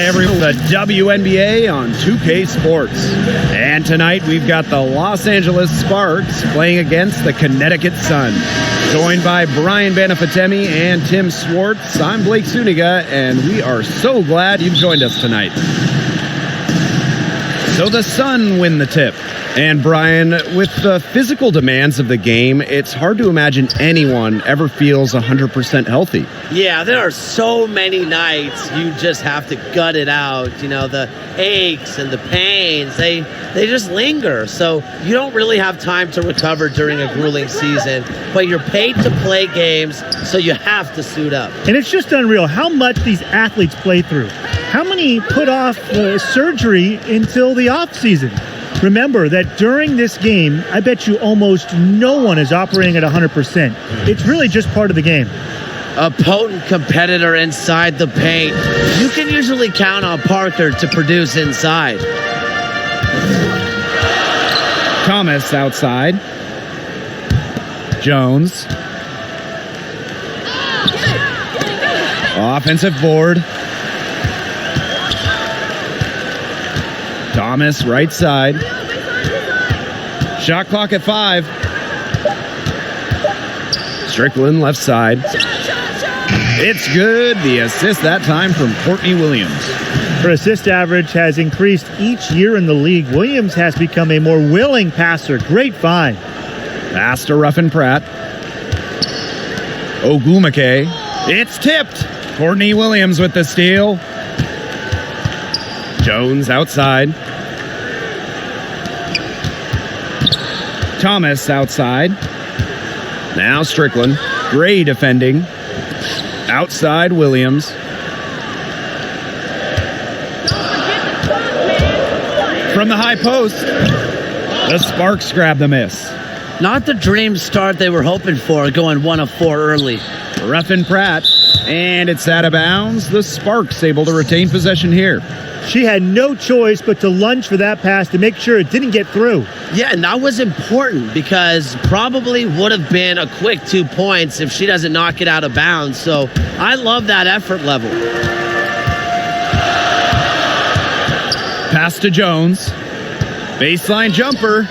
everyone, the WNBA on 2K Sports. And tonight we've got the Los Angeles Sparks playing against the Connecticut Sun. Joined by Brian Banafitemi and Tim Swartz, I'm Blake Suniga, and we are so glad you've joined us tonight. So the Sun win the tip. And Brian, with the physical demands of the game, it's hard to imagine anyone ever feels 100% healthy. Yeah, there are so many nights you just have to gut it out. You know, the aches and the pains, they just linger. So you don't really have time to recover during a grueling season, but you're paid to play games, so you have to suit up. And it's just unreal how much these athletes play through. How many put off surgery until the off season? Remember that during this game, I bet you almost no one is operating at 100%. It's really just part of the game. A potent competitor inside the paint. You can usually count on Parker to produce inside. Thomas outside. Jones. Offensive board. Thomas, right side. Shot clock at 5. Strickland, left side. It's good. The assist that time from Courtney Williams. Her assist average has increased each year in the league. Williams has become a more willing passer. Great find. Pass to Ruffin Pratt. Ogumake. It's tipped. Courtney Williams with the steal. Jones outside. Thomas outside. Now Strickland. Gray defending. Outside Williams. From the high post, the Sparks grab the miss. Not the dream start they were hoping for, going 1 of 4 early. Ruffin Pratt, and it's out of bounds. The Sparks able to retain possession here. She had no choice but to lunge for that pass to make sure it didn't get through. Yeah, and that was important because probably would have been a quick 2 points if she doesn't knock it out of bounds. So I love that effort level. Pass to Jones. Baseline jumper.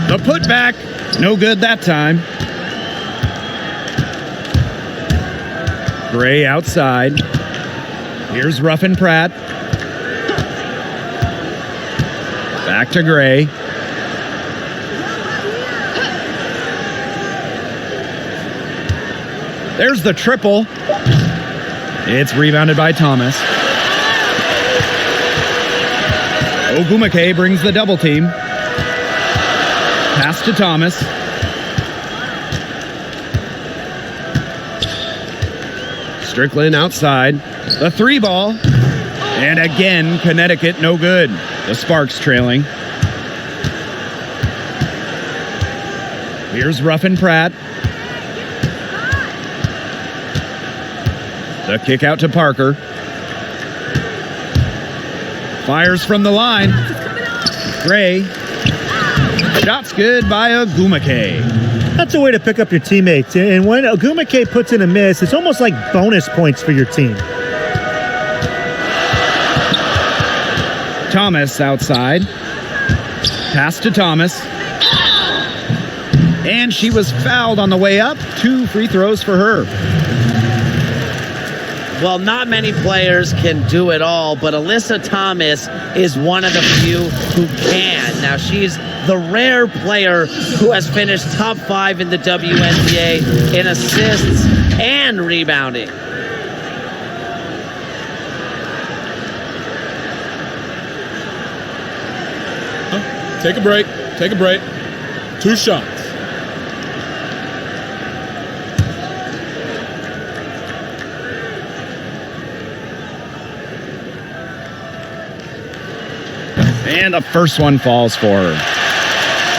The putback. No good that time. Gray outside. Here's Ruffin Pratt. Back to Gray. There's the triple. It's rebounded by Thomas. Ogumake brings the double team. Pass to Thomas. Strickland outside. The 3 ball. And again, Connecticut no good. The Sparks trailing. Here's Ruffin Pratt. The kick out to Parker. Fires from the line. Gray. Shot's good by Ogumake. That's a way to pick up your teammates. And when Ogumake puts in a miss, it's almost like bonus points for your team. Thomas outside. Pass to Thomas. And she was fouled on the way up. 2 free throws for her. Well, not many players can do it all, but Alyssa Thomas is one of the few who can. Now, she's the rare player who has finished top 5 in the WNBA in assists and rebounding. Take a break. Take a break. 2 shots. And the first one falls for her.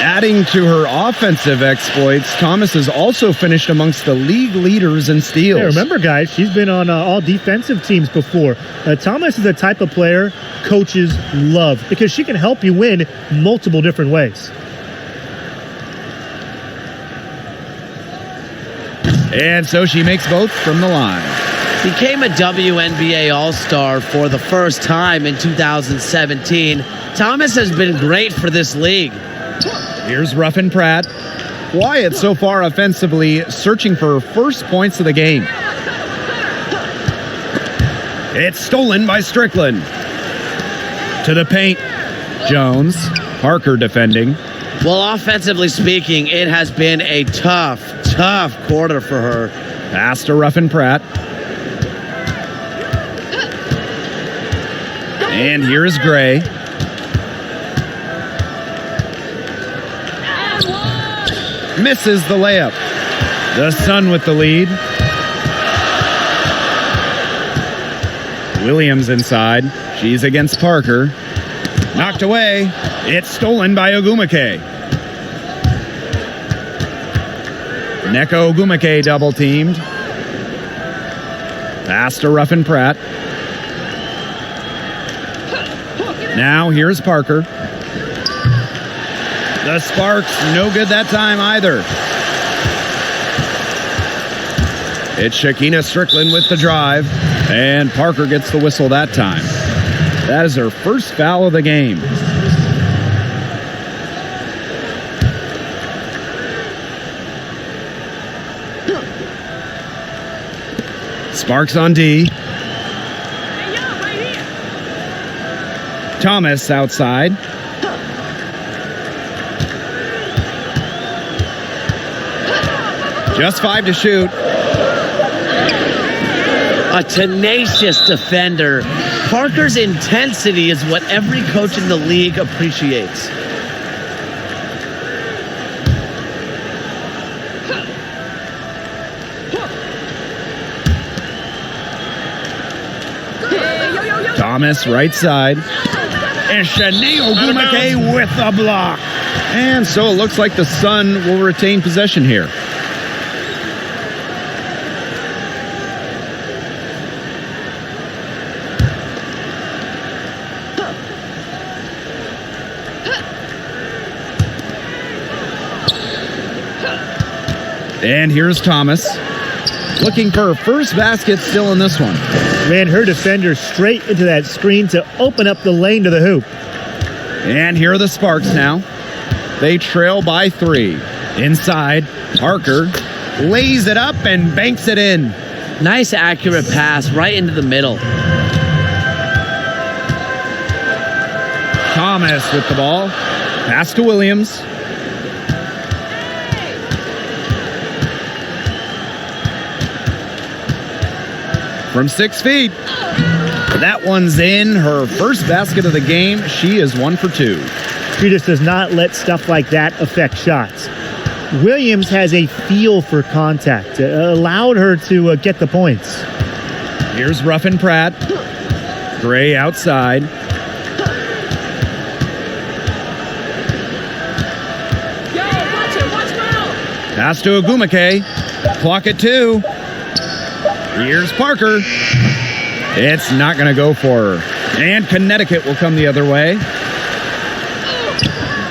Adding to her offensive exploits, Thomas has also finished amongst the league leaders in steals. Yeah, remember, guys, she's been on all defensive teams before. Thomas is the type of player coaches love because she can help you win multiple different ways. And so she makes both from the line. became a WNBA All-Star for the first time in 2017. Thomas has been great for this league. Here's Ruffin Pratt. Wyatt so far offensively searching for first points of the game. It's stolen by Strickland. To the paint. Jones. Parker defending. Well, offensively speaking, it has been a tough quarter for her. Pass to Ruffin Pratt. And here's Gray. Misses the layup. The Sun with the lead. Williams inside. She's against Parker. Knocked away. It's stolen by Ogumake. Neko Ogumake double teamed. Pass to Ruffin Pratt. Now here's Parker. The Sparks no good that time either. It's Shakina Strickland with the drive, and Parker gets the whistle that time. That is her first foul of the game. Sparks on D. Thomas outside. Just 5 to shoot. A tenacious defender. Parker's intensity is what every coach in the league appreciates. Thomas right side. And Shanae Ogumake with a block. And so it looks like the Sun will retain possession here. And here's Thomas. Looking for her first basket still in this one. Ran her defender straight into that screen to open up the lane to the hoop. And here are the Sparks now. They trail by 3. Inside, Parker lays it up and banks it in. Nice accurate pass right into the middle. Thomas with the ball. Pass to Williams. From 6 feet. That one's in. Her first basket of the game. She is 1 for 2. She just does not let stuff like that affect shots. Williams has a feel for contact. Allowed her to get the points. Here's Ruffin Pratt. Gray outside. Pass to Ogumake. Clock at 2. Here's Parker. It's not going to go for her. And Connecticut will come the other way.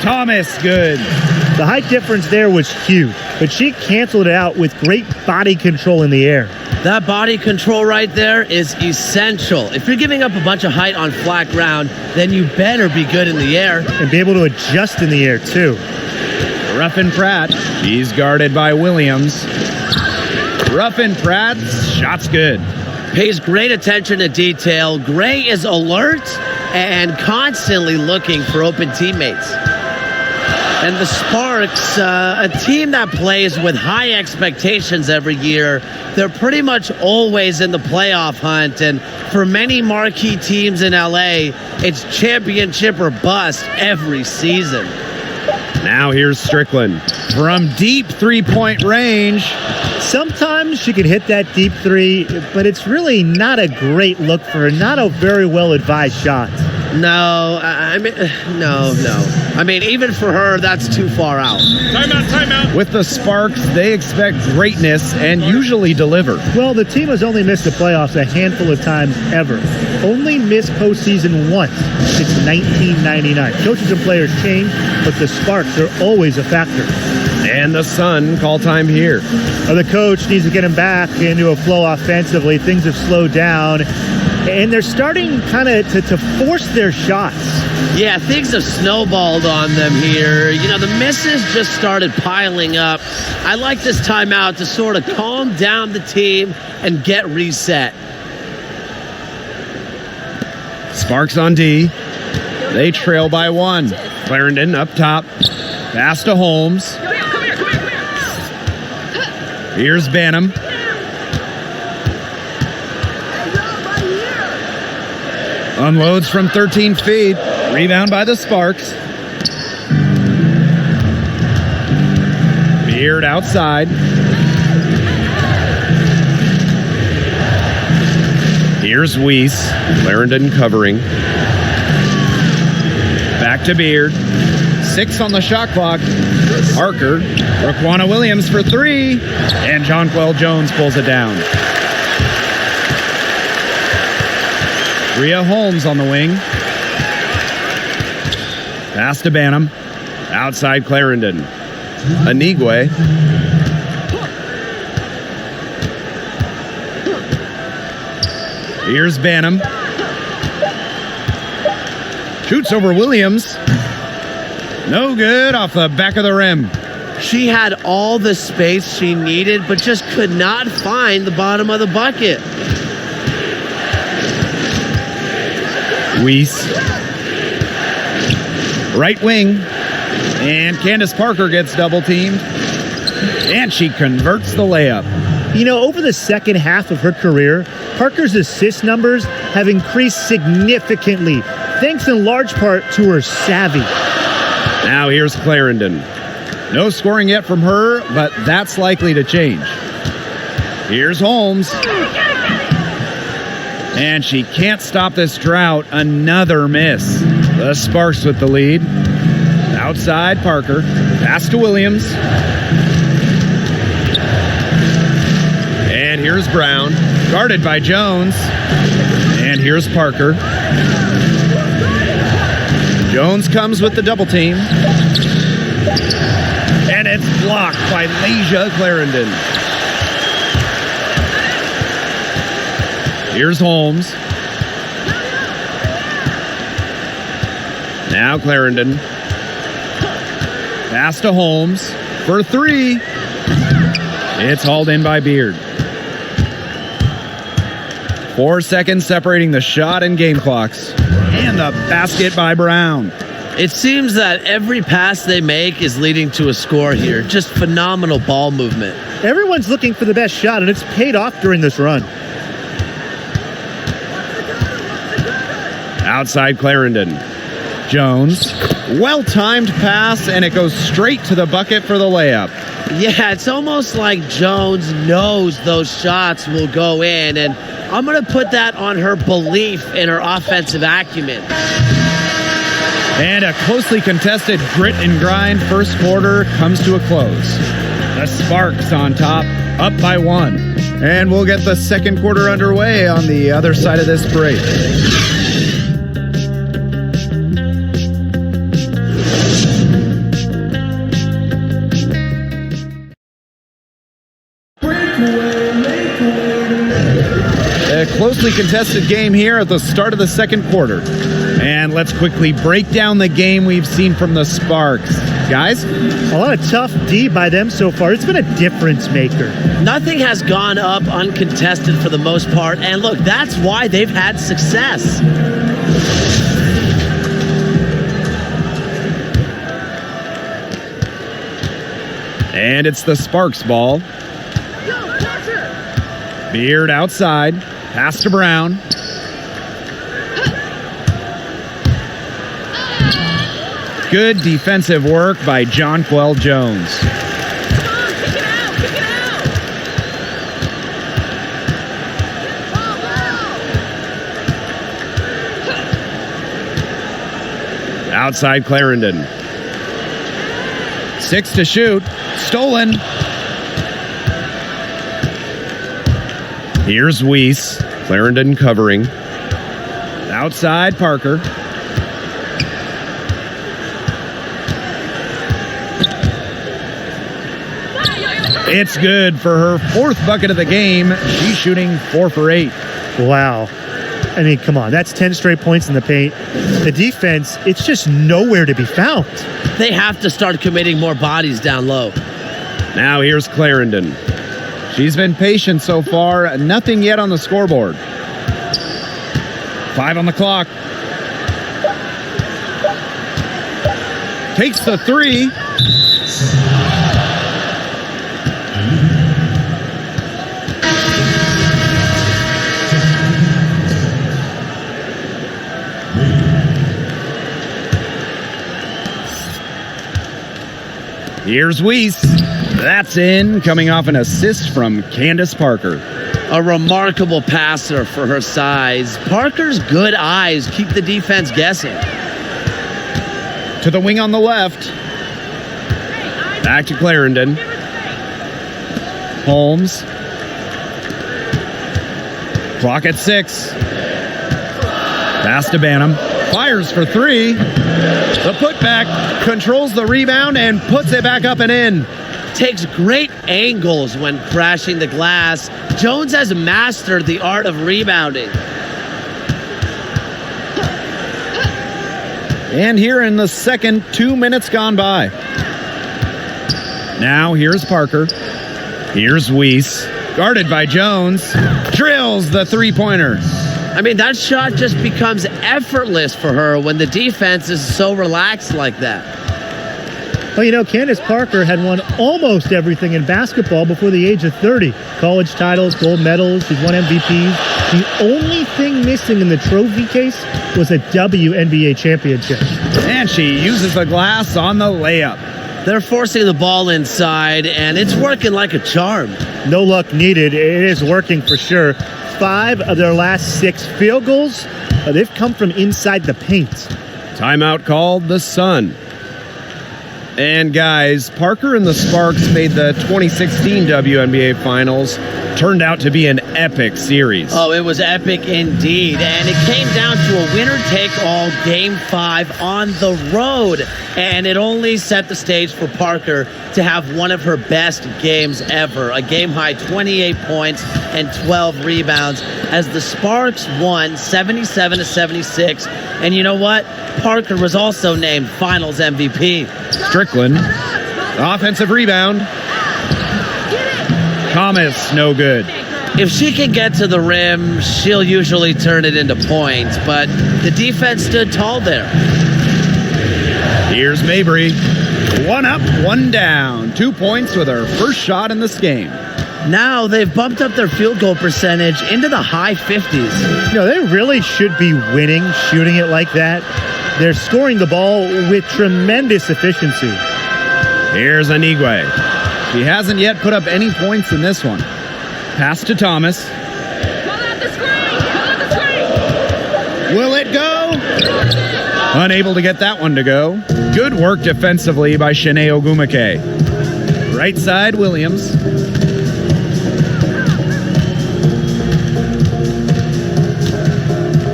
Thomas, good. The height difference there was huge, but she canceled it out with great body control in the air. That body control right there is essential. If you're giving up a bunch of height on flat ground, then you better be good in the air. And be able to adjust in the air, too. Ruffin Pratt. She's guarded by Williams. Ruffin Pratt's shot's good. Pays great attention to detail. Gray is alert and constantly looking for open teammates. And the Sparks, a team that plays with high expectations every year, they're pretty much always in the playoff hunt. And for many marquee teams in LA, it's championship or bust every season. Now here's Strickland. From deep three-point range. Sometimes she can hit that deep three, but it's really not a great look for her. Not a very well-advised shot. No, I mean, even for her, that's too far out. Timeout. With the Sparks, they expect greatness and usually deliver. Well, the team has only missed the playoffs a handful of times ever. Only missed postseason once since 1999. Coaches and players change, but the Sparks are always a factor. And the Sun call time here. The coach needs to get him back into a flow offensively. Things have slowed down, and they're starting kind of to force their shots. Yeah, things have snowballed on them here. You know, the misses just started piling up. I like this timeout to sort of calm down the team and get reset. Sparks on D. They trail by 1. Clarendon up top. Pass to Holmes. Here's Banham. Unloads from 13 feet. Rebound by the Sparks. Beard outside. Here's Weiss. Clarendon covering. Back to Beard. 6 on the shot clock. Parker. Raquana Williams for 3. And Jonquel Jones pulls it down. Rhea Holmes on the wing. Pass to Banham. Outside Clarendon. Anigwe. Here's Banham. Shoots over Williams. No good, off the back of the rim. She had all the space she needed, but just could not find the bottom of the bucket. Weiss. Right wing. And Candace Parker gets double teamed. And she converts the layup. You know, over the second half of her career, Parker's assist numbers have increased significantly, thanks in large part to her savvy. Now here's Clarendon. No scoring yet from her, but that's likely to change. Here's Holmes. And she can't stop this drought. Another miss. The Sparks with the lead. Outside Parker. Pass to Williams. And here's Brown. Guarded by Jones. And here's Parker. Jones comes with the double team. And it's blocked by Leisha Clarendon. Here's Holmes. Now Clarendon. Pass to Holmes for 3. It's hauled in by Beard. 4 seconds separating the shot and game clocks. And the basket by Brown. It seems that every pass they make is leading to a score here. Just phenomenal ball movement. Everyone's looking for the best shot, and it's paid off during this run. Outside Clarendon. Jones. Well-timed pass, and it goes straight to the bucket for the layup. Yeah, it's almost like Jones knows those shots will go in, and I'm going to put that on her belief in her offensive acumen. And a closely contested grit and grind first quarter comes to a close. The Sparks on top, up by 1. And we'll get the second quarter underway on the other side of this break. A closely contested game here at the start of the second quarter. And let's quickly break down the game we've seen from the Sparks. Guys? A lot of tough D by them so far. It's been a difference maker. Nothing has gone up uncontested for the most part. And look, that's why they've had success. And it's the Sparks ball. Beard outside. Pass to Brown. Good defensive work by Jonquel Jones. Outside Clarendon. 6 to shoot. Stolen. Here's Weiss. Clarendon covering. Outside Parker. It's good for her 4th bucket of the game. She's shooting 4 for 8. Wow. I mean, come on. That's 10 straight points in the paint. The defense, it's just nowhere to be found. They have to start committing more bodies down low. Now here's Clarendon. She's been patient so far. Nothing yet on the scoreboard. 5 on the clock. Takes the 3. Here's Weiss. That's in, coming off an assist from Candace Parker. A remarkable passer for her size. Parker's good eyes keep the defense guessing. To the wing on the left. Back to Clarendon. Holmes. Clock at 6. Pass to Banham. Fires for 3. The putback controls the rebound and puts it back up and in. Takes great angles when crashing the glass. Jones has mastered the art of rebounding. And here in the second, 2 minutes gone by. Now here's Parker. Here's Weiss. Guarded by Jones. Drills the 3-pointer. I mean, that shot just becomes effortless for her when the defense is so relaxed like that. Well, you know, Candace Parker had won almost everything in basketball before the age of 30. College titles, gold medals, she's won MVPs. The only thing missing in the trophy case was a WNBA championship. And she uses the glass on the layup. They're forcing the ball inside, and it's working like a charm. No luck needed. It is working for sure. 5 of their last 6 field goals, they've come from inside the paint. Timeout called the Sun. And guys, Parker and the Sparks made the 2016 WNBA Finals. Turned out to be an epic series. Oh, it was epic indeed. And it came down to a winner-take-all Game 5 on the road. And it only set the stage for Parker to have one of her best games ever. A game-high 28 points and 12 rebounds as the Sparks won 77-76. And you know what? Parker was also named Finals MVP. Strickland, offensive rebound. Thomas, no good. If she can get to the rim, she'll usually turn it into points, but the defense stood tall there. Here's Mabry. 1 up, 1 down. 2 points with her first shot in this game. Now they've bumped up their field goal percentage into the high 50s. You know, they really should be winning, shooting it like that. They're scoring the ball with tremendous efficiency. Here's Anigwe. He hasn't yet put up any points in this one. Pass to Thomas. Will it go? Unable to get that one to go. Good work defensively by Shanae Ogumake. Right side, Williams.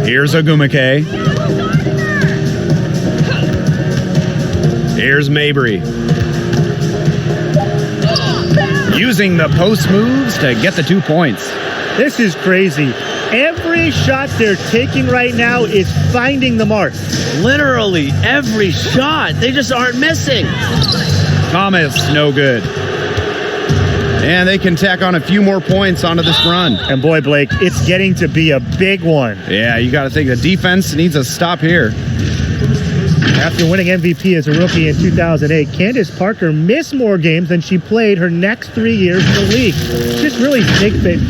Here's Ogumake. Here's Mabry. Using the post moves to get the 2 points. This is crazy. Every shot they're taking right now is finding the mark. Literally every shot. They just aren't missing. Thomas, no good. And they can tack on a few more points onto this run. And boy, Blake, it's getting to be a big one. Yeah, you got to think the defense needs a stop here. After winning MVP as a rookie in 2008, Candace Parker missed more games than she played her next 3 years in the league. Just really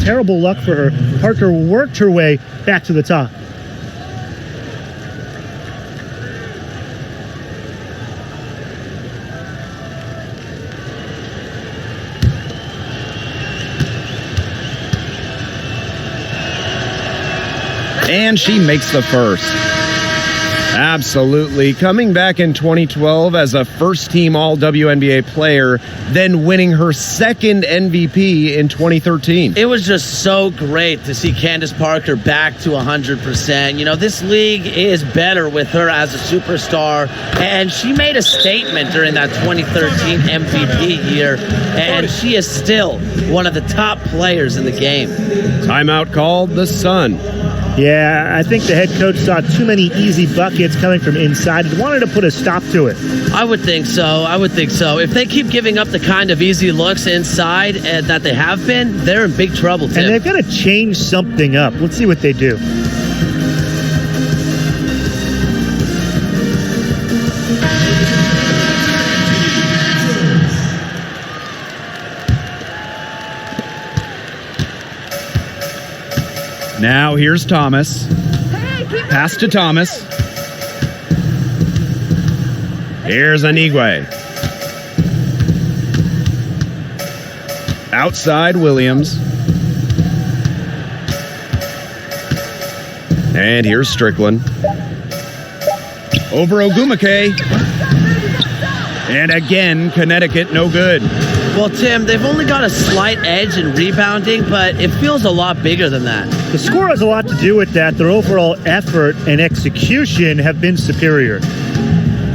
terrible luck for her. Parker worked her way back to the top. And she makes the first. Absolutely. Coming back in 2012 as a first-team All-WNBA player, then winning her second MVP in 2013. It was just so great to see Candace Parker back to 100%. You know, this league is better with her as a superstar, and she made a statement during that 2013 MVP year, and she is still one of the top players in the game. Timeout called the Sun. Yeah, I think the head coach saw too many easy buckets coming from inside and wanted to put a stop to it. I would think so. If they keep giving up the kind of easy looks inside that they have been, they're in big trouble, Tim. And they've got to change something up. Let's see what they do. Now here's Thomas. Pass to Thomas. Here's Anigwe. Outside Williams. And here's Strickland. Over Ogumake. And again, Connecticut no good. Well, Tim, they've only got a slight edge in rebounding, but it feels a lot bigger than that. The score has a lot to do with that. Their overall effort and execution have been superior.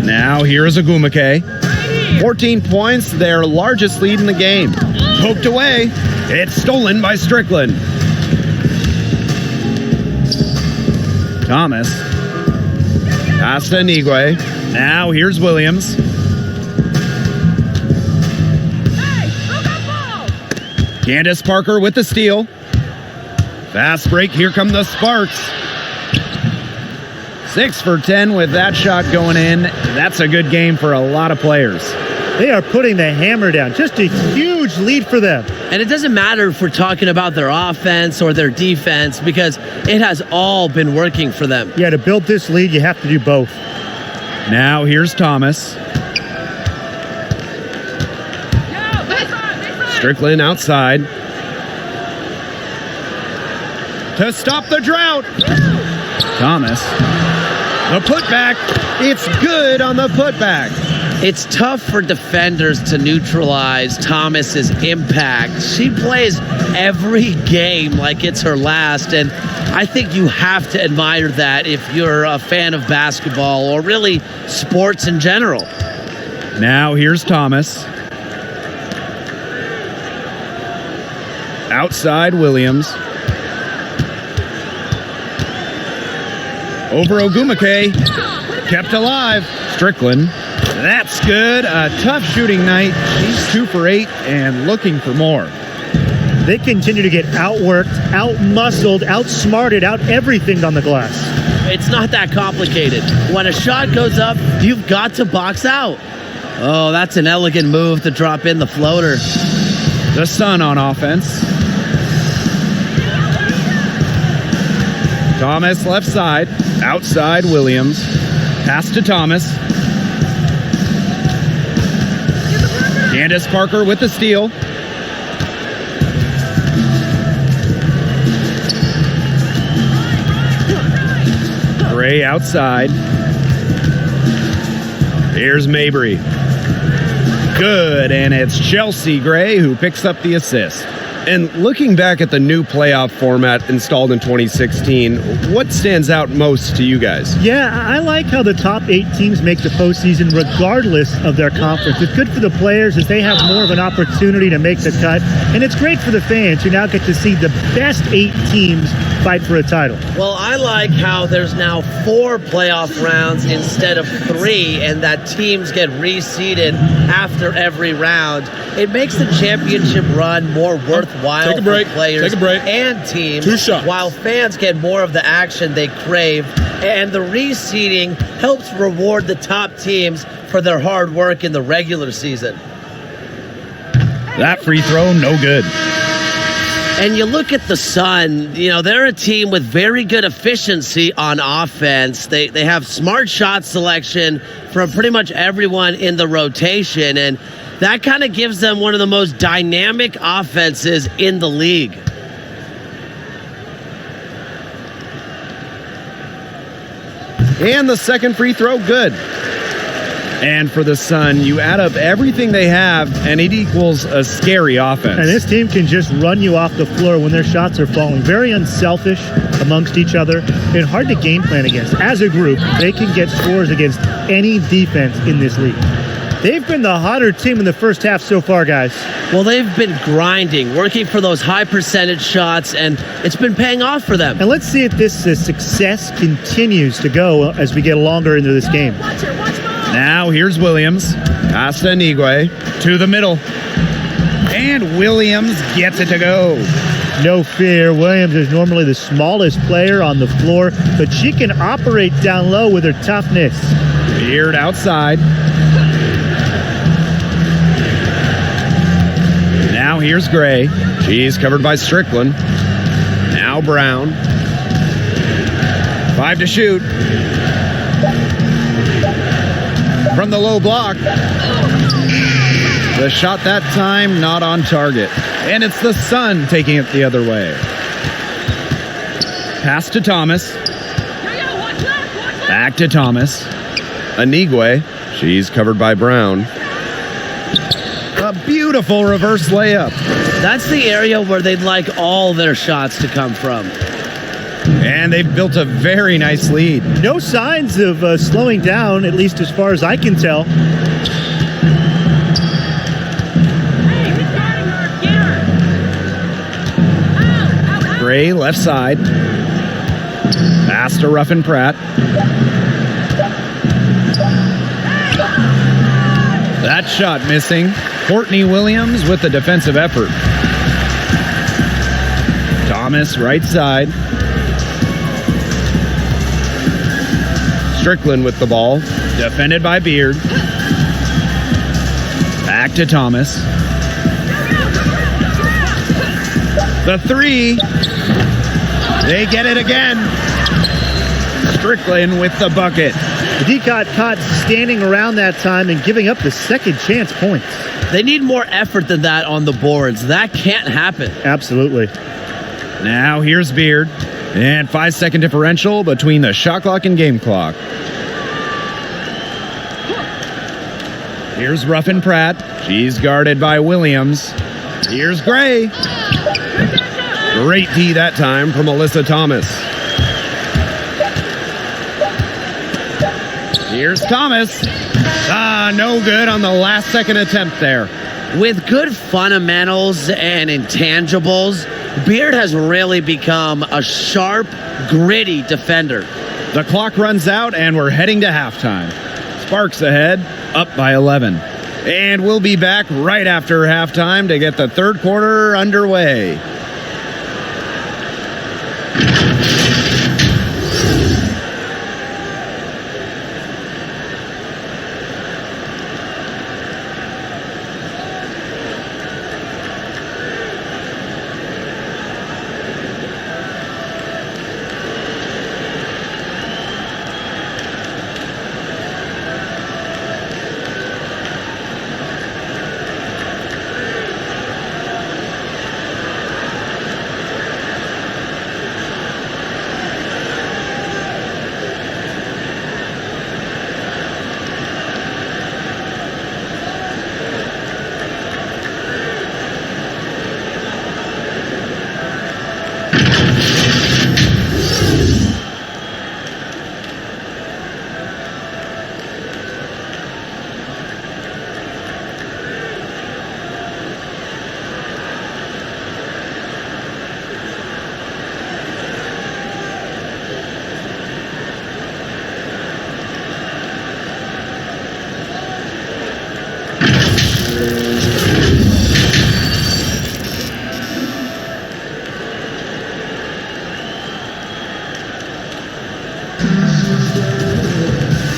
Now here's Ogumake. 14 points, their largest lead in the game. Poked away. It's stolen by Strickland. Thomas. Pass to Anigwe. Now here's Williams. Candace Parker with the steal. Fast break. Here come the Sparks. 6 for 10 with that shot going in. That's a good game for a lot of players. They are putting the hammer down. Just a huge lead for them. And it doesn't matter if we're talking about their offense or their defense, because it has all been working for them. Yeah, to build this lead, you have to do both. Now here's Thomas. Strickland outside. To stop the drought. Thomas. The putback. It's good on the putback. It's tough for defenders to neutralize Thomas's impact. She plays every game like it's her last, and I think you have to admire that if you're a fan of basketball or really sports in general. Now here's Thomas. Outside Williams. Over Ogumake. Kept alive. Strickland. That's good. A tough shooting night. She's 2 for 8 and looking for more. They continue to get outworked, outmuscled, outsmarted, out everything on the glass. It's not that complicated. When a shot goes up, you've got to box out. Oh, that's an elegant move to drop in the floater. The Sun on offense. Thomas left side. Outside Williams. Pass to Thomas. Candace Parker with the steal. Gray outside. Here's Mabry. Good, and it's Chelsea Gray who picks up the assist. And looking back at the new playoff format installed in 2016, what stands out most to you guys? Yeah, I like how the top 8 teams make the postseason regardless of their conference. It's good for the players as they have more of an opportunity to make the cut. And it's great for the fans who now get to see the best 8 teams fight for a title. Well, I like how there's now 4 playoff rounds instead of 3, and that teams get reseeded after every round. It makes the championship run more worthwhile Take a break. for players Take a break. and teams, 2 shots. while fans get more of the action they crave. And the reseeding helps reward the top teams for their hard work in the regular season. That free throw, no good. And you look at the Sun, you know, they're a team with very good efficiency on offense. They have smart shot selection from pretty much everyone in the rotation, and that kind of gives them one of the most dynamic offenses in the league. And the second free throw, good. And for the Sun, you add up everything they have, and it equals a scary offense. And this team can just run you off the floor when their shots are falling. Very unselfish amongst each other and hard to game plan against. As a group, they can get scores against any defense in this league. They've been the hotter team in the first half so far, guys. Well, they've been grinding, working for those high percentage shots, and it's been paying off for them. And let's see if this success continues to go as we get longer into this game. Now here's Williams. Past Anigwe to the middle. And Williams gets it to go. No fear. Williams is normally the smallest player on the floor, but she can operate down low with her toughness. Beard outside. Now here's Gray. She's covered by Strickland. Now Brown. 5 to shoot. From the low block. The shot that time not on target. And it's the Sun taking it the other way. Pass to Thomas. Back to Thomas. Anigwe. She's covered by Brown. A beautiful reverse layup. That's the area where they'd like all their shots to come from. And they've built a very nice lead. No signs of slowing down, at least as far as I can tell. Gray left side. Pass to Ruffin Pratt. That shot missing. Courtney Williams with the defensive effort. Thomas right side. Strickland with the ball. Defended by Beard. Back to Thomas. The three. They get it again. Strickland with the bucket. The got caught standing around that time and giving up the second chance points. They need more effort than that on the boards. That can't happen. Absolutely. Now here's Beard. And 5-second differential between the shot clock and game clock. Here's Ruffin Pratt. She's guarded by Williams. Here's Gray. Great D that time from Alyssa Thomas. Here's Thomas. No good on the last second attempt there. With good fundamentals and intangibles, Beard has really become a sharp, gritty defender. The clock runs out and we're heading to halftime. Sparks ahead, up by 11. And we'll be back right after halftime to get the third quarter underway.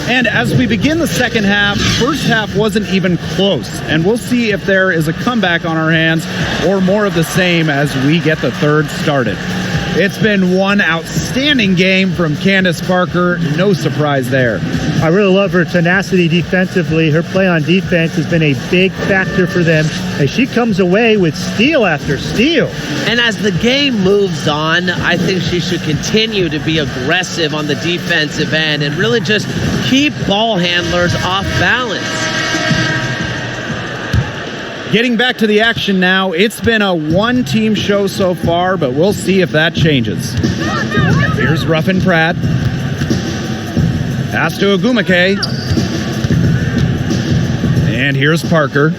And as we begin the second half, first half wasn't even close. And we'll see if there is a comeback on our hands or more of the same as we get the third started. It's been one outstanding game from Candace Parker. No surprise there. I really love her tenacity defensively. Her play on defense has been a big factor for them as she comes away with steal after steal. And as the game moves on, I think she should continue to be aggressive on the defensive end and really just keep ball handlers off balance. Getting back to the action now, it's been a one-team show so far, but we'll see if that changes. Here's Ruffin Pratt. Pass to Ogumake. And here's Parker.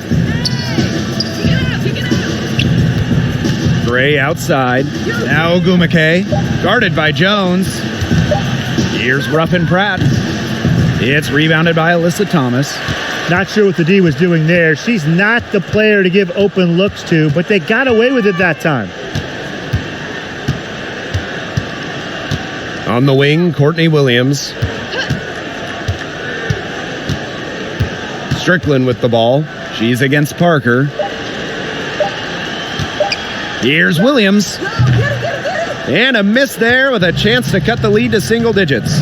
Gray outside. Now Ogumake. Guarded by Jones. Here's Ruffin Pratt. It's rebounded by Alyssa Thomas. Not sure what the D was doing there. She's not the player to give open looks to, but they got away with it that time. On the wing, Courtney Williams. Strickland with the ball. She's against Parker. Here's Williams. And a miss there with a chance to cut the lead to single digits.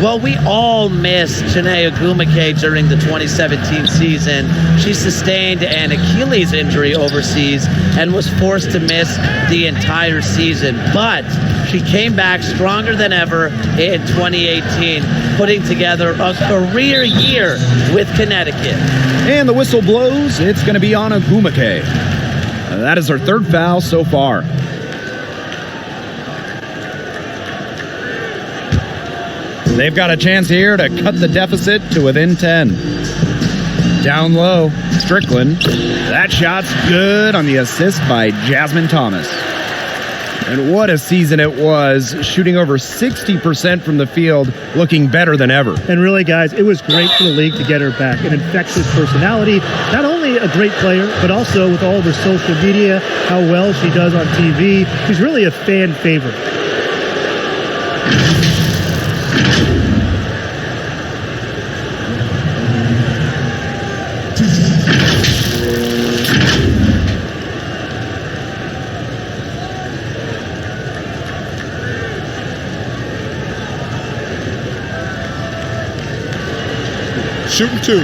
Well, we all missed Chiney Ogumake during the 2017 season. She sustained an Achilles injury overseas and was forced to miss the entire season. But she came back stronger than ever in 2018, putting together a career year with Connecticut. And the whistle blows. It's going to be on Ogumake. That is her third foul so far. They've got a chance here to cut the deficit to within 10. Down low, Strickland. That shot's good on the assist by Jasmine Thomas. And what a season it was, shooting over 60% from the field, looking better than ever. And really, guys, it was great for the league to get her back. An infectious personality, not only a great player, but also with all of her social media, how well she does on TV. She's really a fan favorite. Shooting two.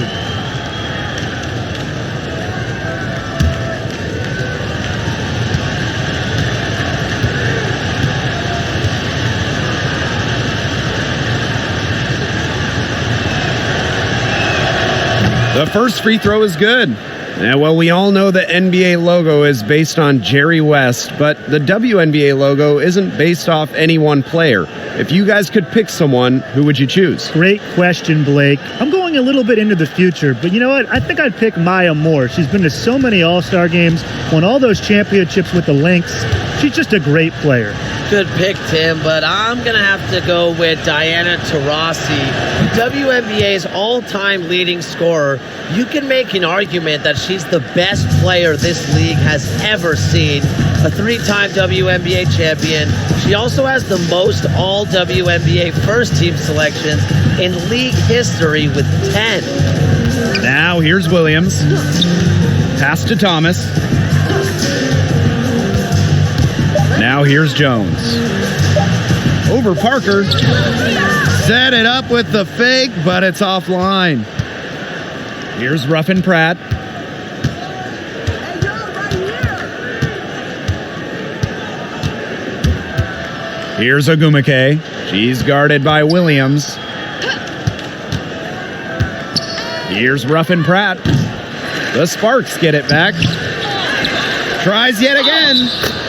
The first free throw is good. And well, we all know the NBA logo is based on Jerry West, but the WNBA logo isn't based off any one player. If you guys could pick someone, who would you choose? Great question, Blake. I'm going a little bit into the future, but you know what? I think I'd pick Maya Moore. She's been to so many All-Star games, won all those championships with the Lynx. She's just a great player. Good pick, Tim, but I'm going to have to go with Diana Taurasi, WNBA's all-time leading scorer. You can make an argument that she's the best player this league has ever seen, a three-time WNBA champion. She also has the most all-WNBA first-team selections in league history with 10. Now here's Williams. Pass to Thomas. Now here's Jones. Over Parker. Set it up with the fake, but it's offline. Here's Ruffin Pratt. Here's Ogumake. She's guarded by Williams. Here's Ruffin Pratt. The Sparks get it back. Tries yet again.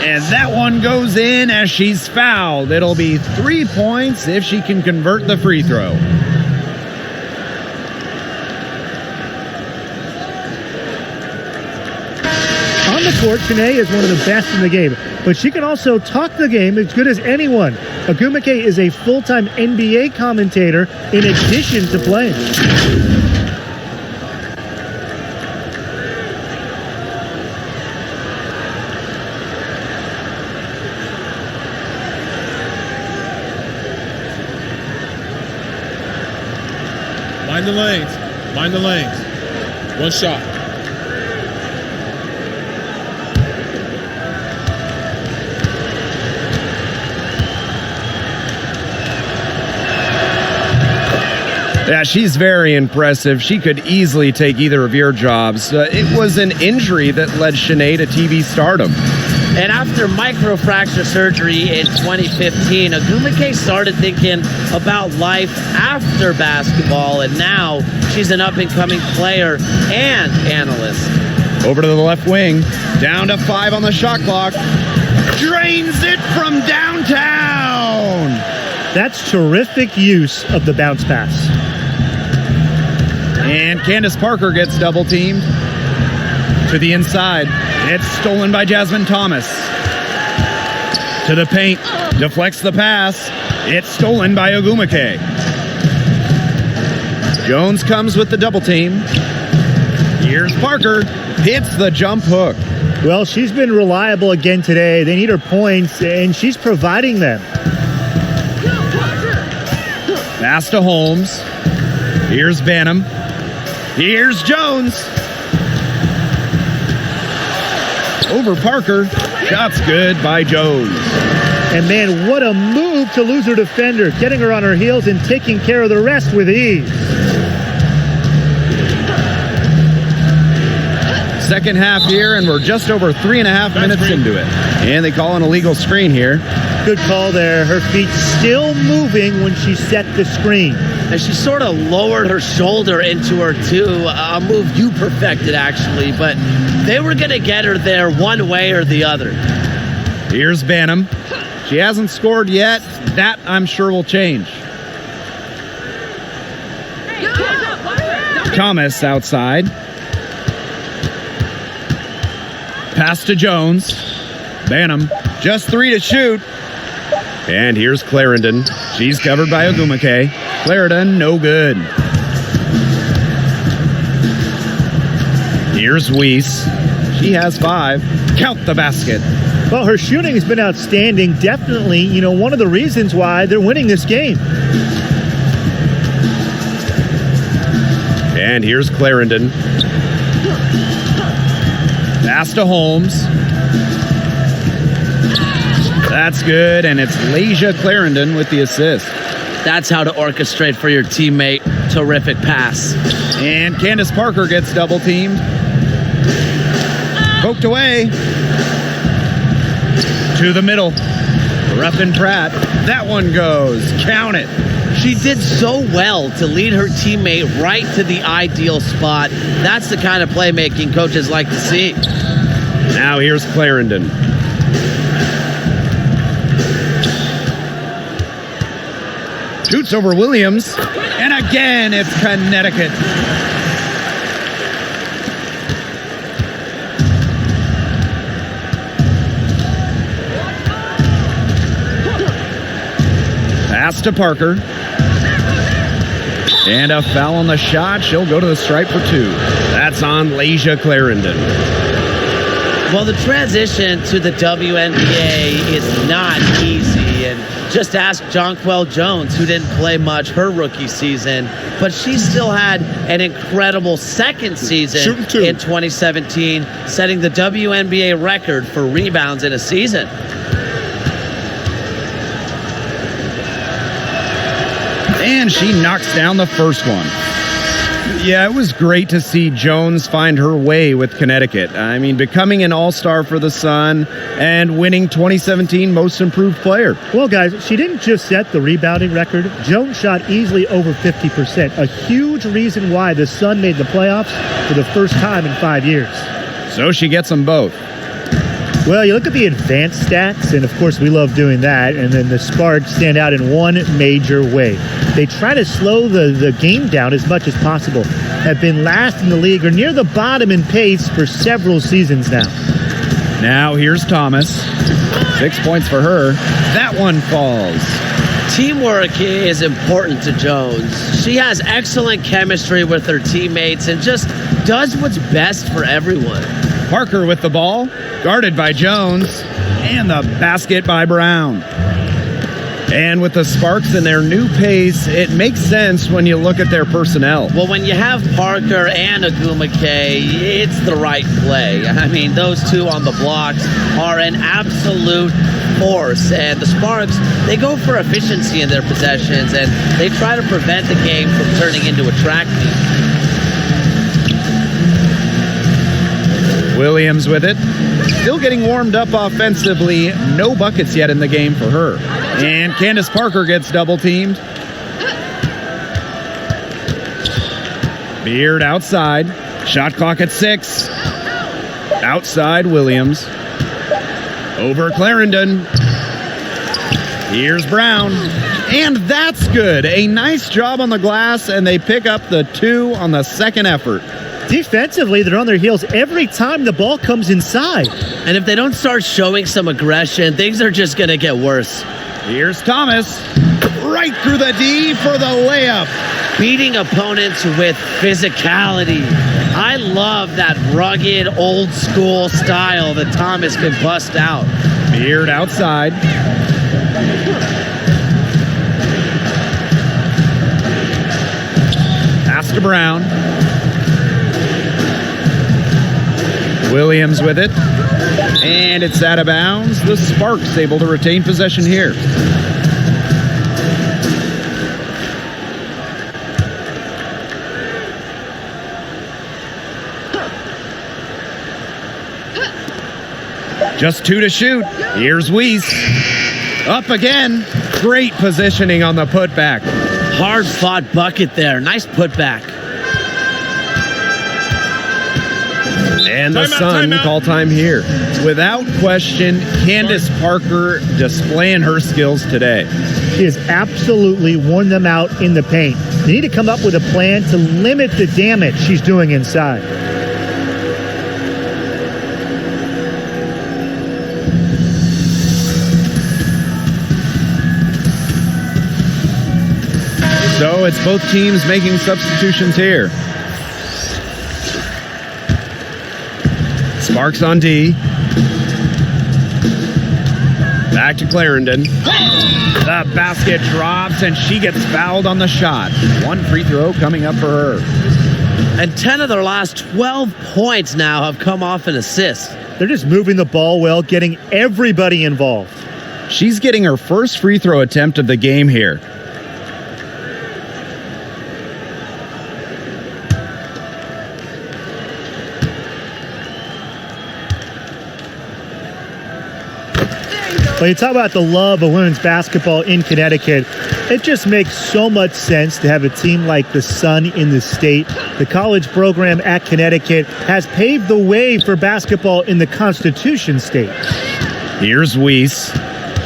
And that one goes in as she's fouled. It'll be 3 points if she can convert the free throw. On the court, Chiney is one of the best in the game, but she can also talk the game as good as anyone. Ogumake is a full-time NBA commentator in addition to playing. Mind the lanes. Mind the lanes. One shot. Yeah, she's very impressive. She could easily take either of your jobs. It was an injury that led Shanae to TV stardom. And after microfracture surgery in 2015, WNBA started thinking about life after basketball, and now she's an up-and-coming player and analyst. Over to the left wing, down to 5 on the shot clock. Drains it from downtown. That's terrific use of the bounce pass. And Candace Parker gets double teamed to the inside. It's stolen by Jasmine Thomas. To the paint, deflects the pass. It's stolen by Ogumake. Jones comes with the double team. Here's Parker, hits the jump hook. Well, she's been reliable again today. They need her points, and she's providing them. Pass to Holmes. Here's Banham. Here's Jones. Over Parker. Shot's good by Jones. And man, what a move to lose her defender, getting her on her heels and taking care of the rest with ease. Second half here, and we're just over 3.5 minutes into it. And they call an illegal screen here. Good call there. Her feet still moving when she set the screen. And she sort of lowered her shoulder into her, too. A move you perfected, actually. But they were going to get her there one way or the other. Here's Banham. She hasn't scored yet. That, I'm sure, will change. Thomas outside. Pass to Jones. Banham, just 3 to shoot. And here's Clarendon. She's covered by Ogumake. Clarendon, no good. Here's Weiss. She has 5. Count the basket. Well, her shooting has been outstanding. Definitely, one of the reasons why they're winning this game. And here's Clarendon. Pass to Holmes. That's good, and it's Lasia Clarendon with the assist. That's how to orchestrate for your teammate. Terrific pass. And Candace Parker gets double teamed. Poked away. To the middle. Ruffin Pratt. That one goes. Count it. She did so well to lead her teammate right to the ideal spot. That's the kind of playmaking coaches like to see. Now here's Clarendon. Shoots over Williams. And again, it's Connecticut. Pass to Parker. And a foul on the shot. She'll go to the stripe for 2. That's on Lasia Clarendon. Well, the transition to the WNBA is not easy. And just ask Jonquel Jones, who didn't play much her rookie season, but she still had an incredible second season in 2017, setting the WNBA record for rebounds in a season. And she knocks down the first one. Yeah, it was great to see Jones find her way with Connecticut. I mean, becoming an all-star for the Sun and winning 2017 Most Improved Player. Well, guys, she didn't just set the rebounding record. Jones shot easily over 50%, a huge reason why the Sun made the playoffs for the first time in 5 years. So she gets them both. Well, you look at the advanced stats, and of course we love doing that, and then the Sparks stand out in one major way. They try to slow the game down as much as possible, have been last in the league or near the bottom in pace for several seasons now. Now here's Thomas. 6 points for her. That one falls. Teamwork is important to Jones. She has excellent chemistry with her teammates and just does what's best for everyone. Parker with the ball, guarded by Jones, and the basket by Brown. And with the Sparks and their new pace, it makes sense when you look at their personnel. Well, when you have Parker and Agumake, it's the right play. I mean, those two on the blocks are an absolute force. And the Sparks, they go for efficiency in their possessions, and they try to prevent the game from turning into a track meet. Williams with it. Still getting warmed up offensively. No buckets yet in the game for her. And Candace Parker gets double teamed. Beard outside. Shot clock at 6. Outside Williams. Over Clarendon. Here's Brown. And that's good. A nice job on the glass, and they pick up the 2 on the second effort. Defensively, they're on their heels every time the ball comes inside. And if they don't start showing some aggression, things are just going to get worse. Here's Thomas. Right through the D for the layup. Beating opponents with physicality. I love that rugged, old-school style that Thomas can bust out. Beard outside. Pass to Brown. Williams with it. And it's out of bounds. The Sparks able to retain possession here. Just 2 to shoot. Here's Weiss. Up again. Great positioning on the putback. Hard-fought bucket there. Nice putback. And the Sun call time here. Without question, Candace Parker displaying her skills today. She has absolutely worn them out in the paint. They need to come up with a plan to limit the damage she's doing inside. So it's both teams making substitutions here. Sparks on D. Back to Clarendon. The basket drops, and she gets fouled on the shot. 1 free throw coming up for her. And 10 of their last 12 points now have come off an assist. They're just moving the ball well, getting everybody involved. She's getting her first free throw attempt of the game here. When you talk about the love of women's basketball in Connecticut, it just makes so much sense to have a team like the Sun in the state. The college program at Connecticut has paved the way for basketball in the Constitution state. Here's Weiss.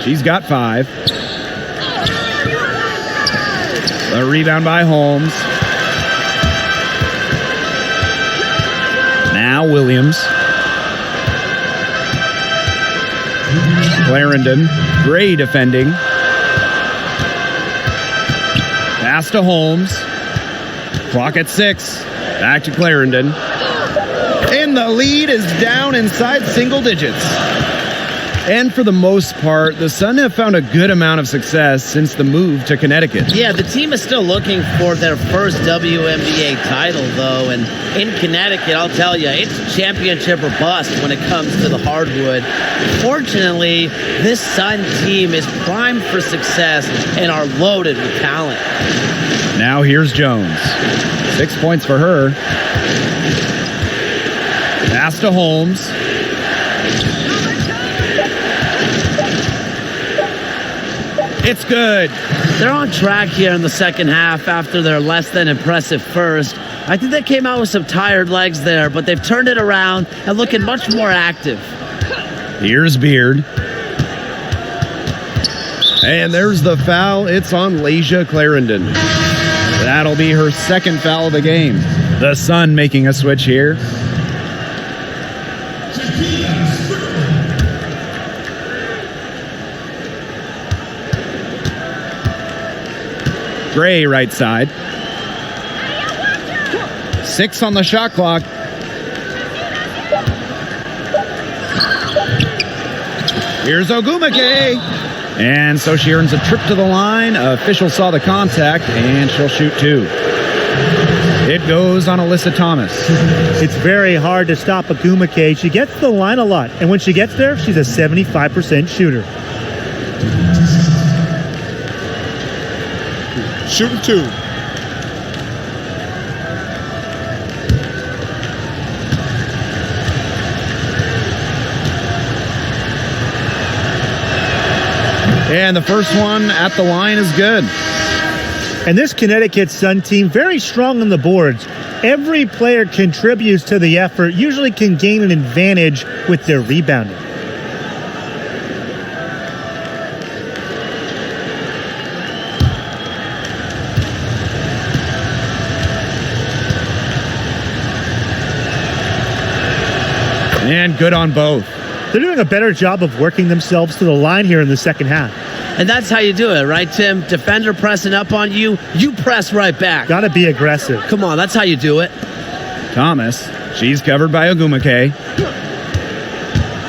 She's got 5. A rebound by Holmes. Now Williams. Clarendon, Gray defending. Pass to Holmes. Clock at 6. Back to Clarendon. And the lead is down inside single digits. And for the most part, the Sun have found a good amount of success since the move to Connecticut. Yeah, the team is still looking for their first WNBA title, though. And in Connecticut, I'll tell you, it's championship or bust when it comes to the hardwood. Fortunately, this Sun team is primed for success and are loaded with talent. Now here's Jones. 6 points for her. Pass to Holmes. It's good. They're on track here in the second half after their less than impressive first. I think they came out with some tired legs there, but they've turned it around and looking much more active. Here's Beard. And there's the foul. It's on Lasia Clarendon. That'll be her second foul of the game. The Sun making a switch here. Gray right side. 6 on the shot clock. Here's Ogumake. And so she earns a trip to the line. Official saw the contact, and she'll shoot 2. It goes on Alyssa Thomas. It's very hard to stop Ogwumike. She gets to the line a lot, and when she gets there, she's a 75% shooter. Shooting 2. And the first one at the line is good. And this Connecticut Sun team, very strong on the boards. Every player contributes to the effort, usually can gain an advantage with their rebounding. And good on both. They're doing a better job of working themselves to the line here in the second half. And that's how you do it, right, Tim? Defender pressing up on you, you press right back. Gotta be aggressive. Come on, that's how you do it. Thomas, she's covered by Ogwumike.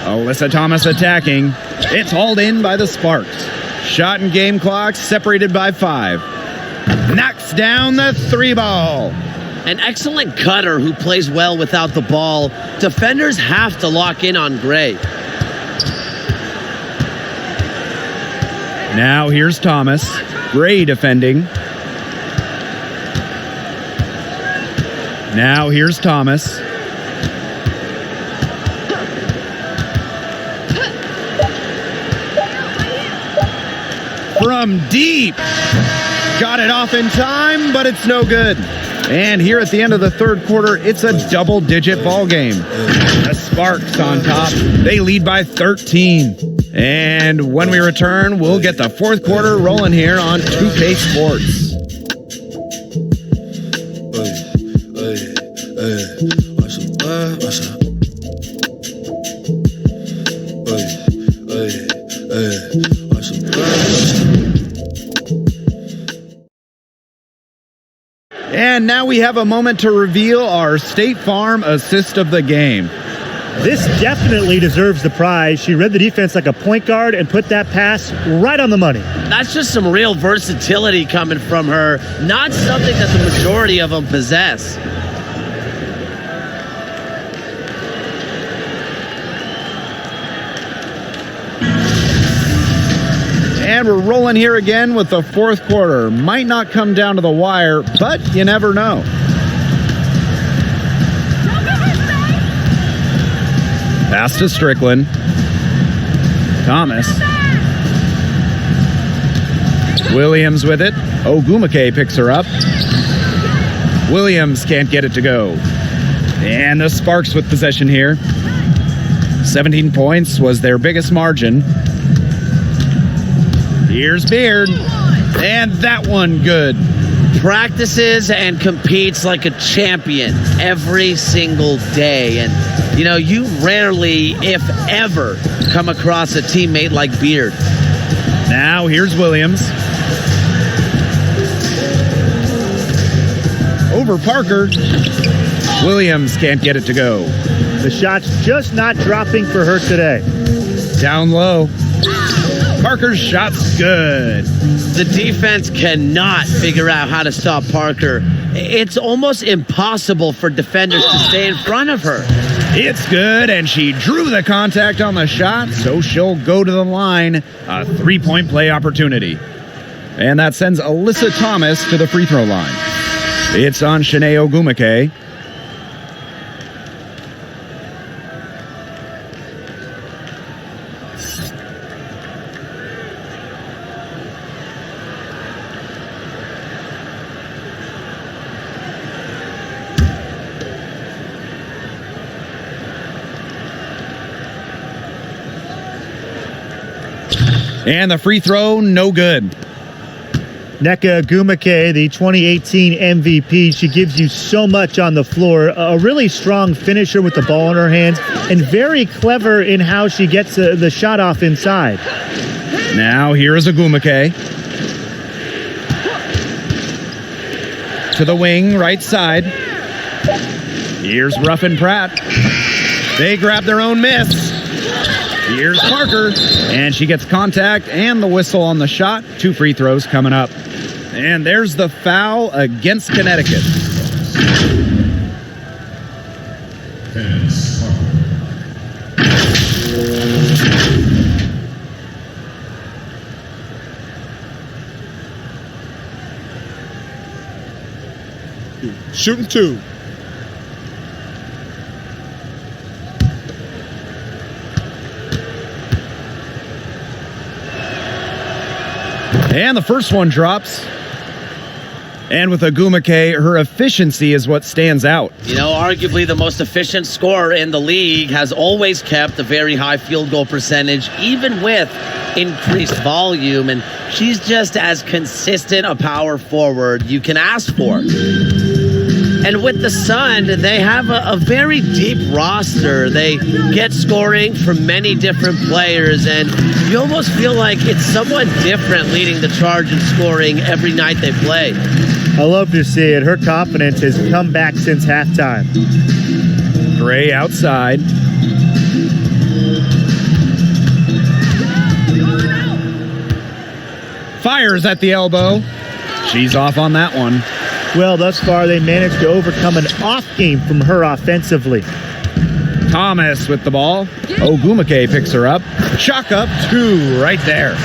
Alyssa Thomas attacking. It's hauled in by the Sparks. Shot and game clock separated by 5. Knocks down the 3 ball. An excellent cutter who plays well without the ball. Defenders have to lock in on Gray. Now here's Thomas. Gray defending. Now here's Thomas. From deep. Got it off in time, but it's no good. And here at the end of the third quarter, it's a double-digit ball game. The Sparks on top. They lead by 13. And when we return, we'll get the fourth quarter rolling here on 2K Sports. And now we have a moment to reveal our State Farm assist of the game. This definitely deserves the prize. She read the defense like a point guard and put that pass right on the money. That's just some real versatility coming from her. Not something that the majority of them possess. And we're rolling here again with the fourth quarter. Might not come down to the wire, but you never know. Pass to Strickland. Thomas. Williams with it. Ogwumike picks her up. Williams can't get it to go. And the Sparks with possession here. 17 points was their biggest margin. Here's Beard. And that one good. Practices and competes like a champion every single day. And, you know, you rarely, if ever, come across a teammate like Beard. Now here's Williams. Over Parker. Williams can't get it to go. The shot's just not dropping for her today. Down low. Parker's shot's good. The defense cannot figure out how to stop Parker. It's almost impossible for defenders to stay in front of her. It's good, and she drew the contact on the shot, so she'll go to the line. A three-point play opportunity. And that sends Alyssa Thomas to the free throw line. It's on Shanae Ogwumike. And the free throw, no good. Nneka Ogwumike, the 2018 MVP, she gives you so much on the floor. A really strong finisher with the ball in her hands, and very clever in how she gets the shot off inside. Now here is Ogwumike. To the wing, right side. Here's Ruffin Pratt. They grab their own miss. Here's Parker, and she gets contact and the whistle on the shot. 2 free throws coming up. And there's the foul against Connecticut. Shooting 2. And the first one drops. And with Ogumake, her efficiency is what stands out. You know, arguably the most efficient scorer in the league, has always kept a very high field goal percentage, even with increased volume. And she's just as consistent a power forward you can ask for. And with the Sun, they have a very deep roster. They get scoring from many different players, and you almost feel like it's someone different leading the charge in scoring every night they play. I love to see it. Her confidence has come back since halftime. Gray outside. Fires at the elbow. She's off on that one. Well, thus far, they managed to overcome an off game from her offensively. Thomas with the ball. Ogumake picks her up. Chalk up 2 right there.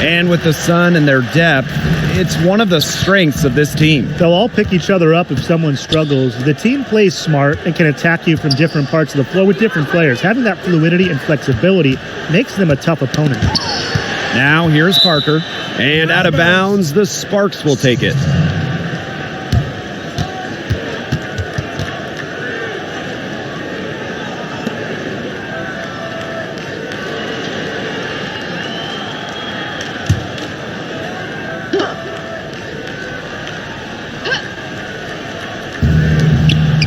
And with the Sun and their depth, it's one of the strengths of this team. They'll all pick each other up if someone struggles. The team plays smart and can attack you from different parts of the floor with different players. Having that fluidity and flexibility makes them a tough opponent. Now here's Parker. And out of bounds, the Sparks will take it.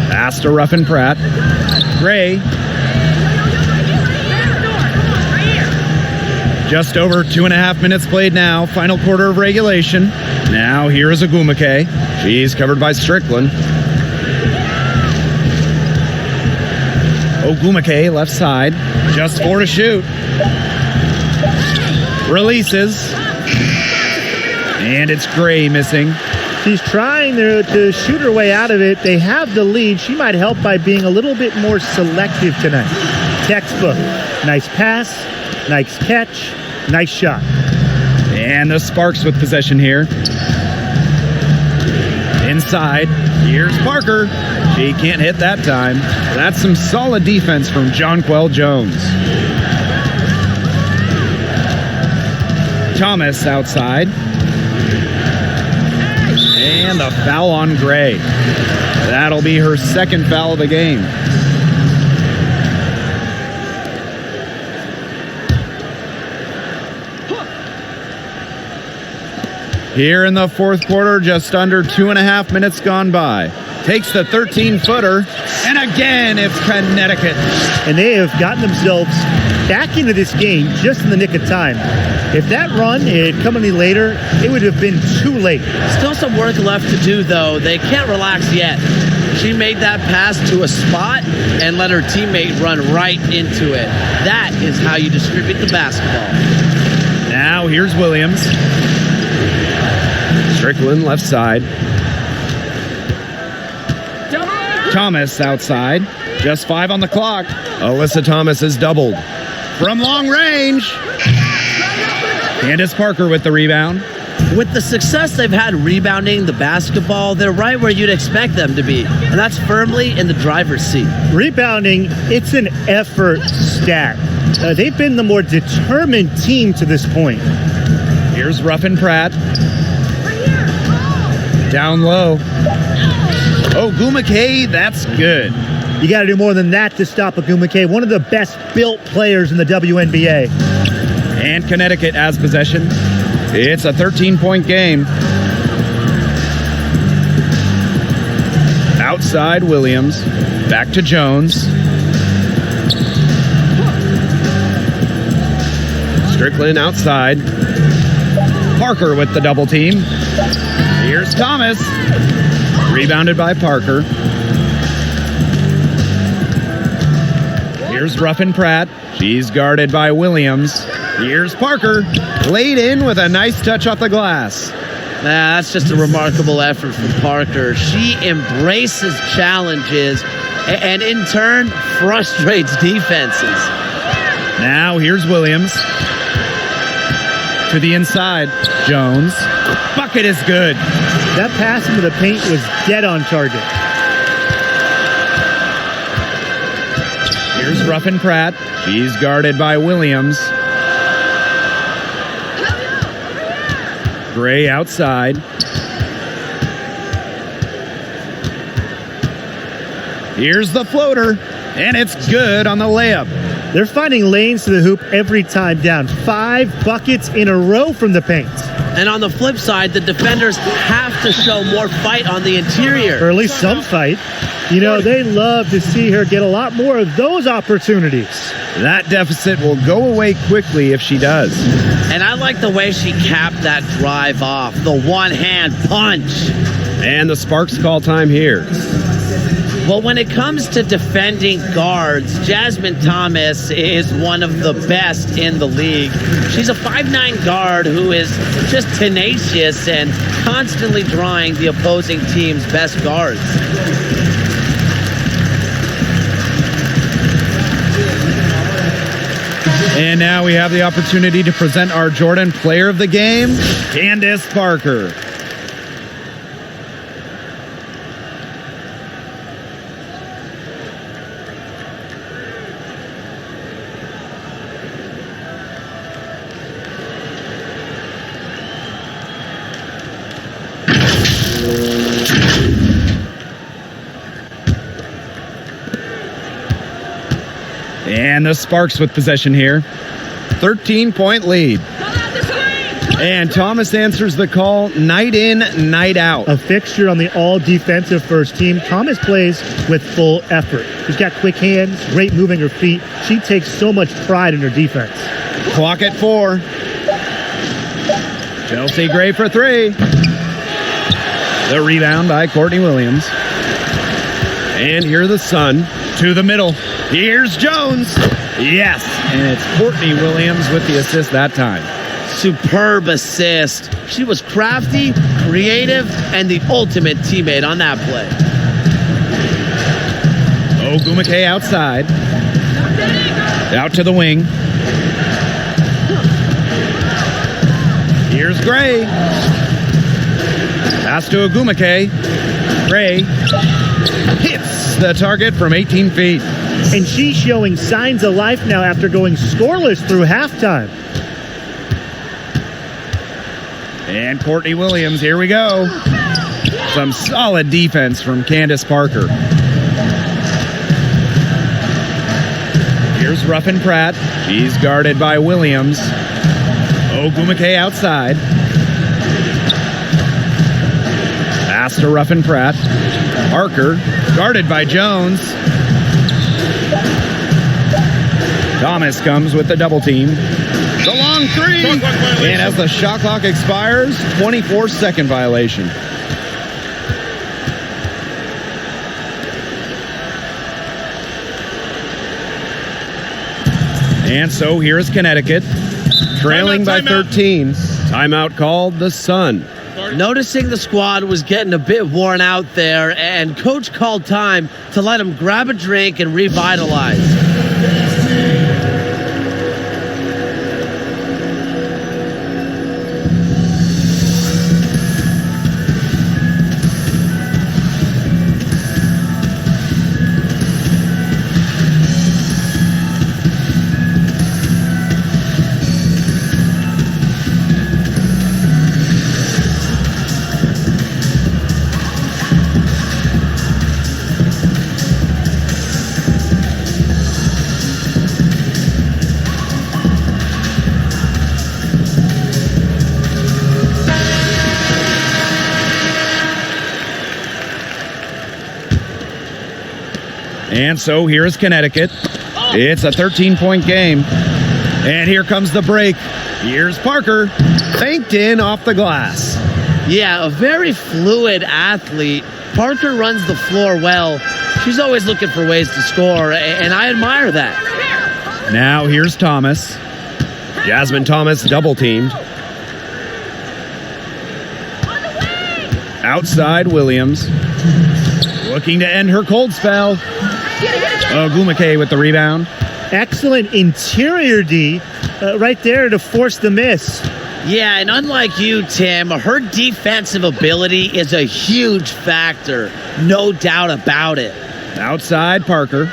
Pass to Ruffin Pratt. Gray. Just over 2.5 minutes played now. Final quarter of regulation. Now here is Ogumake. She's covered by Strickland. Ogumake left side. Just 4 to shoot. Releases. And it's Gray missing. She's trying to shoot her way out of it. They have the lead. She might help by being a little bit more selective tonight. Textbook. Nice pass, nice catch, nice shot. And the Sparks with possession here. Inside. Here's Parker. She can't hit that time. That's some solid defense from Jonquel Jones. Thomas outside. And a foul on Gray. That'll be her second foul of the game. Here in the fourth quarter, just under 2.5 minutes gone by. Takes the 13-footer, and again, it's Connecticut. And they have gotten themselves back into this game just in the nick of time. If that run had come any later, it would have been too late. Still some work left to do, though. They can't relax yet. She made that pass to a spot and let her teammate run right into it. That is how you distribute the basketball. Now here's Williams. Strickland left side. Thomas outside. Just 5 on the clock. Alyssa Thomas is doubled. From long range. Candace Parker with the rebound. With the success they've had rebounding the basketball, they're right where you'd expect them to be, and that's firmly in the driver's seat. Rebounding, it's an effort stat. They've been the more determined team to this point. Here's Ruffin Pratt. Down low. Ogumake, that's good. You got to do more than that to stop Ogumake, one of the best built players in the WNBA. And Connecticut has possession. It's a 13-point game. Outside Williams. Back to Jones. Strickland outside. Parker with the double team. Here's Thomas. Rebounded by Parker. Here's Here's Ruffin Pratt. She's guarded by Williams. Here's Parker. Laid in with a nice touch off the glass. That's just a remarkable effort from Parker. She embraces challenges and in turn frustrates defenses. Now here's Williams. To the inside. Jones. Bucket is good. That pass into the paint was dead on target. Here's Ruffin Pratt. She's guarded by Williams. Gray outside. Here's the floater, and it's good on the layup. They're finding lanes to the hoop every time down. 5 buckets in a row from the paint. And on the flip side, the defenders have to show more fight on the interior. Or at least some fight. You know, they love to see her get a lot more of those opportunities. That deficit will go away quickly if she does. And I like the way she capped that drive off. The one-hand punch. And the Sparks call time here. Well, when it comes to defending guards, Jasmine Thomas is one of the best in the league. She's a 5'9" guard who is just tenacious and constantly drawing the opposing team's best guards. And now we have the opportunity to present our Jordan Player of the Game, Candace Parker. And the Sparks with possession here. 13-point lead. And Thomas answers the call night in, night out. A fixture on the all-defensive first team. Thomas plays with full effort. She's got quick hands, great moving her feet. She takes so much pride in her defense. Clock at 4. Chelsea Gray for 3. The rebound by Courtney Williams. And here the Sun to the middle. Here's Jones. Yes, and it's Courtney Williams with the assist that time. Superb assist. She was crafty, creative, and the ultimate teammate on that play. Ogumake outside. Out to the wing. Here's Gray. Pass to Ogumake. Gray hits the target from 18 feet. And she's showing signs of life now after going scoreless through halftime. And Courtney Williams, here we go. Some solid defense from Candace Parker. Here's Ruffin Pratt. She's guarded by Williams. Ogumake outside. Pass to Ruffin Pratt. Parker, guarded by Jones. Thomas comes with the double team. The long 3. And as the shot clock expires, 24-second violation. And so here's Connecticut, trailing by 13. Timeout called the Sun. Noticing the squad was getting a bit worn out there, and coach called time to let them grab a drink and revitalize. And so here's Connecticut. It's a 13-point game. And here comes the break. Here's Parker. Banked in off the glass. Yeah, a very fluid athlete. Parker runs the floor well. She's always looking for ways to score, and I admire that. Now here's Thomas. Jasmine Thomas double teamed. Outside Williams. Looking to end her cold spell. Ogumake with the rebound. Excellent interior D right there to force the miss. Yeah, and unlike you, Tim, her defensive ability is a huge factor. No doubt about it. Outside Parker.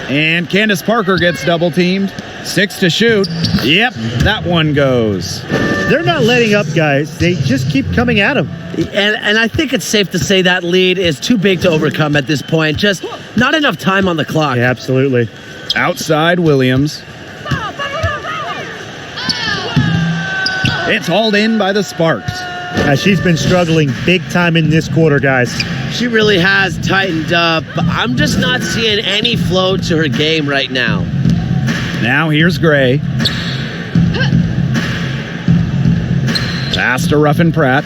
And Candace Parker gets double teamed. 6 to shoot. Yep, that one goes. They're not letting up, guys. They just keep coming at them. And I think it's safe to say that lead is too big to overcome at this point. Just not enough time on the clock. Yeah, absolutely. Outside Williams. It's hauled in by the Sparks. She's been struggling big time in this quarter, guys. She really has tightened up. I'm just not seeing any flow to her game right now. Now here's Gray. Pass to Ruffin Pratt.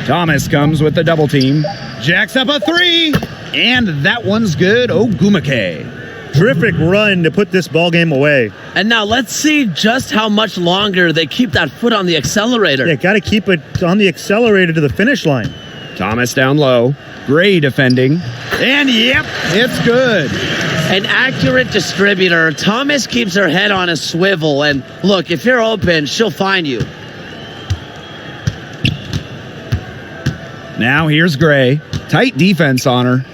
Thomas comes with the double team. Jacks up a 3. And that one's good. Ogumake. Terrific run to put this ball game away. And now let's see just how much longer they keep that foot on the accelerator. Yeah, got to keep it on the accelerator to the finish line. Thomas down low. Gray defending. And yep, it's good. An accurate distributor. Thomas keeps her head on a swivel. And look, if you're open, she'll find you. Now here's Gray. Tight defense on her.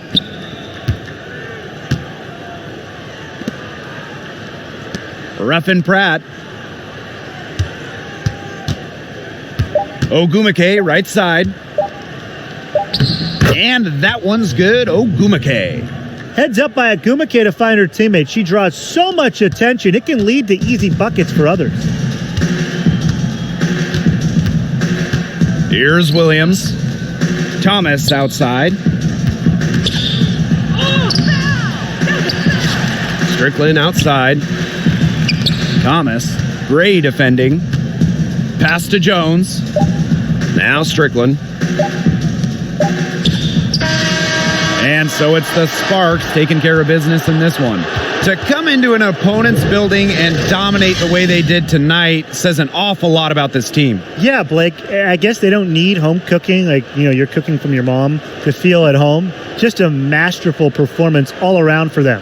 Ruffin Pratt. Ogumake right side. And that one's good. Ogumake. Heads up by Ogumake to find her teammate. She draws so much attention, it can lead to easy buckets for others. Here's Williams. Thomas outside. Strickland outside. Thomas. Gray defending. Pass to Jones. Now Strickland. And so it's the Sparks taking care of business in this one. To come into an opponent's building and dominate the way they did tonight says an awful lot about this team. Yeah, Blake, I guess they don't need home cooking, like, you're cooking from your mom, to feel at home. Just a masterful performance all around for them.